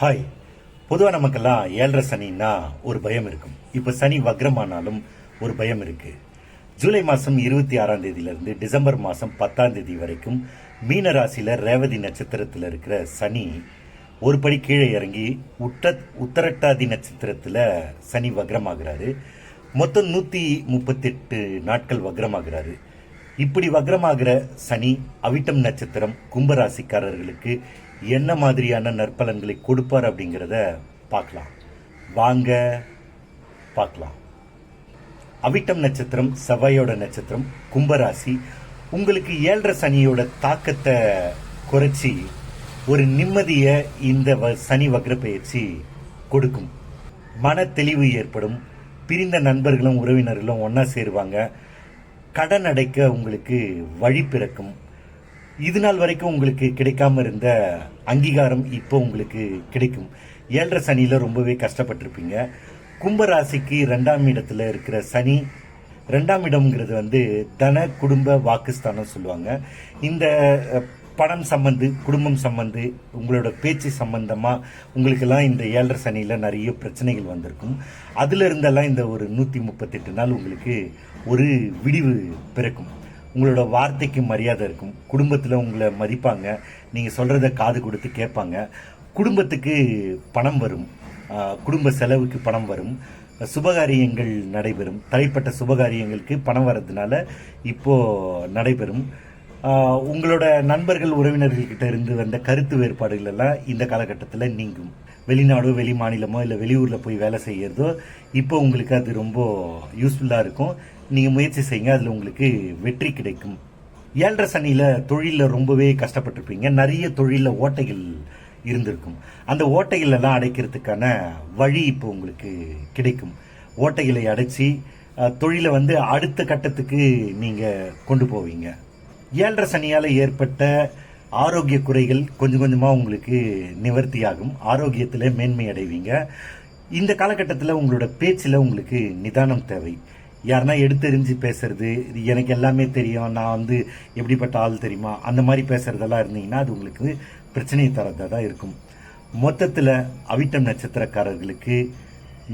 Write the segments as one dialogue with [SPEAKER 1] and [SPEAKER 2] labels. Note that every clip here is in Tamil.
[SPEAKER 1] ஹாய். பொதுவாக நமக்கெல்லாம் 7.5 சனின்னா ஒரு பயம் இருக்கும். இப்போ சனி வக்ரமானாலும் ஒரு பயம் இருக்கு. ஜூலை மாதம் 26ஆம் தேதியிலிருந்து டிசம்பர் மாதம் 10ஆம் தேதி வரைக்கும் மீன ராசியில் ரேவதி நட்சத்திரத்தில் இருக்கிற சனி ஒரு படி கீழே இறங்கி உத்தரட்டாதி நட்சத்திரத்தில் சனி வக்ரமாகிறாரு. மொத்தம் 138 நாட்கள் வக்ரமாகிறாரு. இப்படி வக்ரமாகிற சனி அவிட்டம் நட்சத்திரம் கும்பராசிக்காரர்களுக்கு என்ன மாதிரியான நற்பலன்களை கொடுப்பார் அப்படிங்கிறத பார்க்கலாம். வாங்க பார்க்கலாம். அவிட்டம் நட்சத்திரம் செவ்வாயோட நட்சத்திரம், கும்பராசி. உங்களுக்கு 7.5 சனியோட தாக்கத்தை குறைச்சி ஒரு நிம்மதியை இந்த சனி வக்ர பயிற்சி கொடுக்கும். மன தெளிவு ஏற்படும். பிரிந்த நண்பர்களும் உறவினர்களும் ஒன்றா சேருவாங்க. கடன் அடைக்க உங்களுக்கு வழி பிறக்கும். இது நாள் வரைக்கும் உங்களுக்கு கிடைக்காம இருந்த அங்கீகாரம் இப்போ உங்களுக்கு கிடைக்கும். 7.5 சனியில் ரொம்பவே கஷ்டப்பட்டிருப்பீங்க. கும்பராசிக்கு 2ஆம் இடத்துல இருக்கிற சனி, 2ஆம் இடம்ங்கிறது தன குடும்ப வாக்குஸ்தானம் சொல்லுவாங்க. இந்த பணம் சம்பந்து, குடும்பம் சம்பந்து, உங்களோட பேச்சு சம்பந்தமாக உங்களுக்கெல்லாம் இந்த 7.5 சனியில் நிறைய பிரச்சனைகள் வந்திருக்கும். அதில் இருந்தெல்லாம் இந்த ஒரு 138 நாள் உங்களுக்கு ஒரு விடிவு பிறக்கும். உங்களோட வார்த்தைக்கு மரியாதை இருக்கும். குடும்பத்தில் உங்களை மதிப்பாங்க. நீங்கள் சொல்கிறத காது கொடுத்து கேட்பாங்க. குடும்பத்துக்கு பணம் வரும். குடும்ப செலவுக்கு பணம் வரும். சுபகாரியங்கள் நடைபெறும். தடைப்பட்ட சுபகாரியங்களுக்கு பணம் வர்றதுனால இப்போது நடைபெறும். உங்களோட நண்பர்கள் உறவினர்கள்கிட்ட இருந்து வந்த கருத்து வேறுபாடுகள் எல்லாம் இந்த காலகட்டத்தில் நீங்கும். வெளிநாடோ வெளி மாநிலமோ இல்லை வெளியூரில் போய் வேலை செய்கிறதோ இப்போ உங்களுக்கு அது ரொம்ப யூஸ்ஃபுல்லாக இருக்கும். நீங்கள் முயற்சி செய்யுங்க, அதில் உங்களுக்கு வெற்றி கிடைக்கும். 7.5 சனியில் தொழிலில் ரொம்பவே கஷ்டப்பட்டிருப்பீங்க. நிறைய தொழிலில் ஓட்டைகள் இருந்திருக்கும். அந்த ஓட்டைகள் எல்லாம் அடைக்கிறதுக்கான வழி இப்போ உங்களுக்கு கிடைக்கும். ஓட்டைகளை அடைச்சி தொழிலை அடுத்த கட்டத்துக்கு நீங்கள் கொண்டு போவீங்க. 7.5 சனியால் ஏற்பட்ட ஆரோக்கிய குறைகள் கொஞ்சம் கொஞ்சமாக உங்களுக்கு நிவர்த்தியாகும். ஆரோக்கியத்தில் மேன்மை அடைவீங்க. இந்த காலகட்டத்தில் உங்களோட பேச்சில் உங்களுக்கு நிதானம் தேவை. யாருன்னா எடுத்தெறிஞ்சு பேசுறது, எனக்கு எல்லாமே தெரியும், நான் எப்படிப்பட்ட ஆள் தெரியுமா, அந்த மாதிரி பேசுறதெல்லாம் இருந்தீங்கன்னா அது உங்களுக்கு பிரச்சனையை தரதாக தான் இருக்கும். மொத்தத்தில் அவிட்டம் நட்சத்திரக்காரர்களுக்கு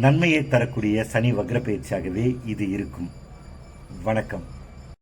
[SPEAKER 1] நன்மையை தரக்கூடிய சனி வக்ர பயிற்சியாகவே இது இருக்கும். வணக்கம்.